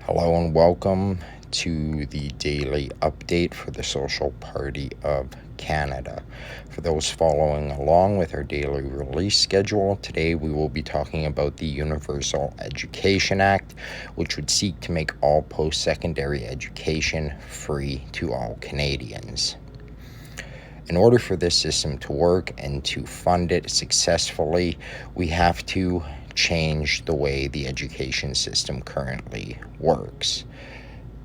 Hello and welcome to the daily update for the Social Party of Canada. For those following along with our daily release schedule, today we will be talking about the Universal Education Act, which would seek to make all post-secondary education free to all Canadians. In order for this system to work and to fund it successfully, we have to change the way the education system currently works.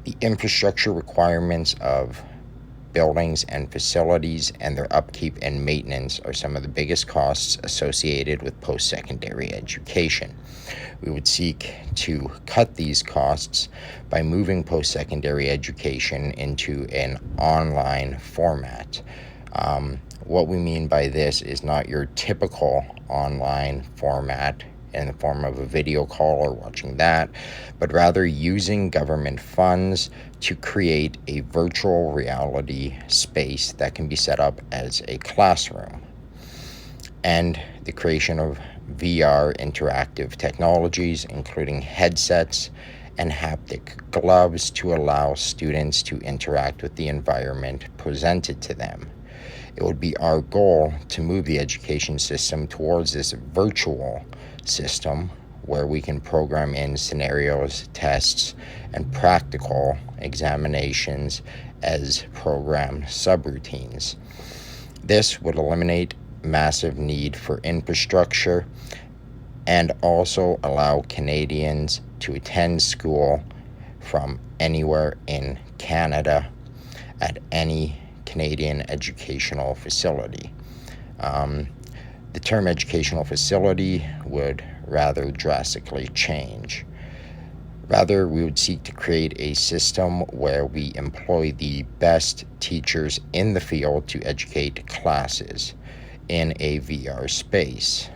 The infrastructure requirements of buildings and facilities and their upkeep and maintenance are some of the biggest costs associated with post-secondary education. We would seek to cut these costs by moving post-secondary education into an online format. What we mean by this is not your typical online format in the form of a video call or watching that, but rather using government funds to create a virtual reality space that can be set up as a classroom. And the creation of VR interactive technologies, including headsets and haptic gloves, to allow students to interact with the environment presented to them. It would be our goal to move the education system towards this virtual system where we can program in scenarios, tests, and practical examinations as program subroutines. This would eliminate massive need for infrastructure and also allow Canadians to attend school from anywhere in Canada at any Canadian educational facility. The term educational facility would rather drastically change. Rather, we would seek to create a system where we employ the best teachers in the field to educate classes in a VR space.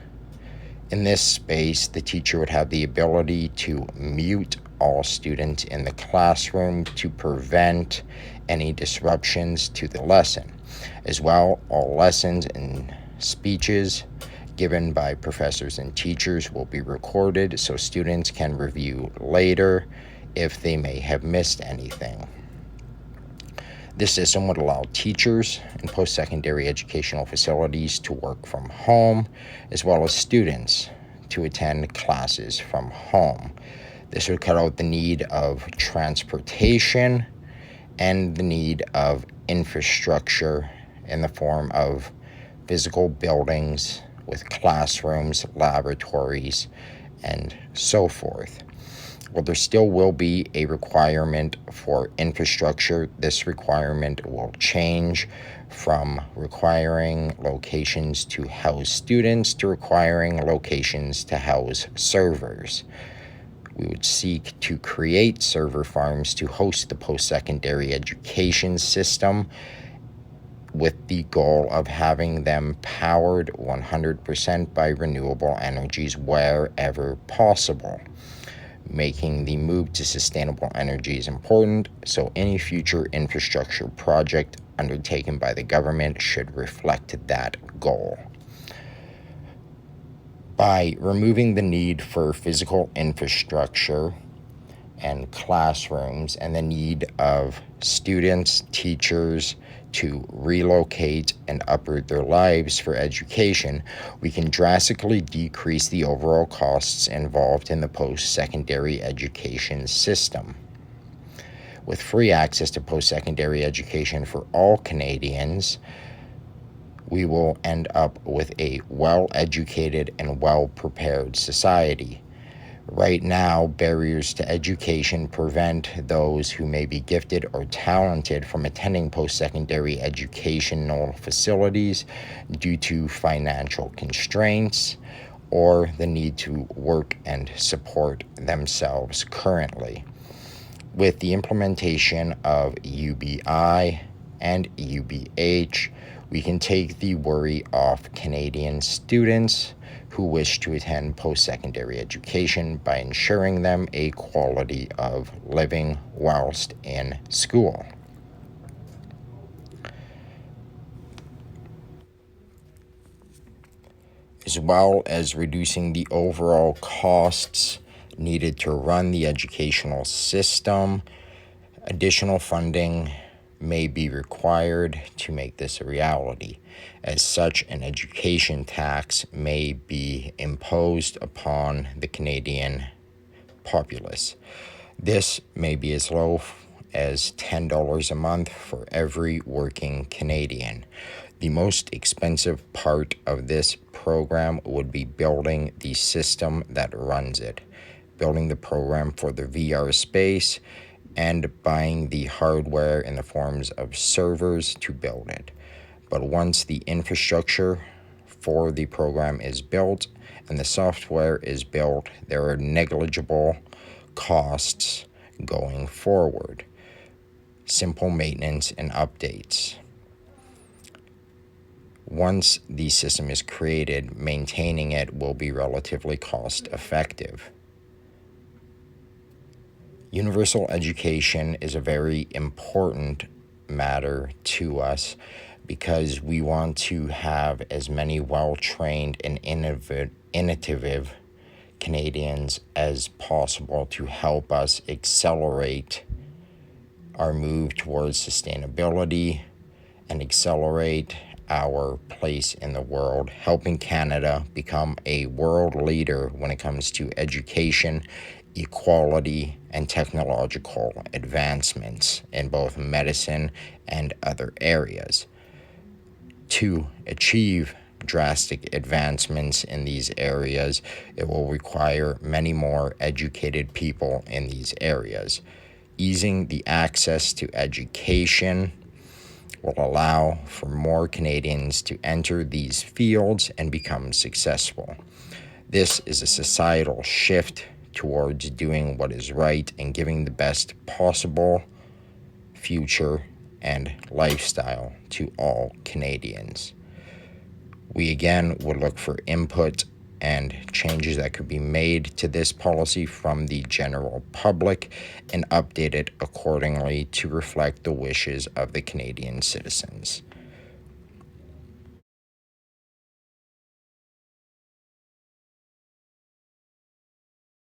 In this space, the teacher would have the ability to mute all students in the classroom to prevent any disruptions to the lesson. As well, all lessons and speeches given by professors and teachers will be recorded so students can review later if they may have missed anything. This system would allow teachers in post-secondary educational facilities to work from home, as well as students to attend classes from home. This would cut out the need of transportation and the need of infrastructure in the form of physical buildings with classrooms, laboratories, and so forth. While there still will be a requirement for infrastructure, this requirement will change from requiring locations to house students to requiring locations to house servers. We would seek to create server farms to host the post-secondary education system with the goal of having them powered 100% by renewable energies wherever possible. Making the move to sustainable energy is important, so any future infrastructure project undertaken by the government should reflect that goal. By removing the need for physical infrastructure and classrooms and the need of students, teachers to relocate and uproot their lives for education, we can drastically decrease the overall costs involved in the post-secondary education system. With free access to post-secondary education for all Canadians, we will end up with a well-educated and well-prepared society. Right now, barriers to education prevent those who may be gifted or talented from attending post-secondary educational facilities due to financial constraints or the need to work and support themselves currently. With the implementation of UBI and UBH, we can take the worry off Canadian students who wish to attend post-secondary education by ensuring them a quality of living whilst in school. As well as reducing the overall costs needed to run the educational system. Additional funding may be required to make this a reality. As such, an education tax may be imposed upon the Canadian populace. This may be as low as $10 a month for every working Canadian. The most expensive part of this program would be building the system that runs it, building the program for the VR space, and buying the hardware in the forms of servers to build it. But once the infrastructure for the program is built and the software is built, there are negligible costs going forward. Simple maintenance and updates. Once the system is created, maintaining it will be relatively cost effective. Universal education is a very important matter to us because we want to have as many well-trained and innovative Canadians as possible to help us accelerate our move towards sustainability and accelerate our place in the world, helping Canada become a world leader when it comes to education, equality, and technological advancements in both medicine and other areas. To achieve drastic advancements in these areas, it will require many more educated people in these areas. Easing the access to education will allow for more Canadians to enter these fields and become successful. This is a societal shift towards doing what is right and giving the best possible future and lifestyle to all Canadians. We again would look for input and changes that could be made to this policy from the general public and update it accordingly to reflect the wishes of the Canadian citizens.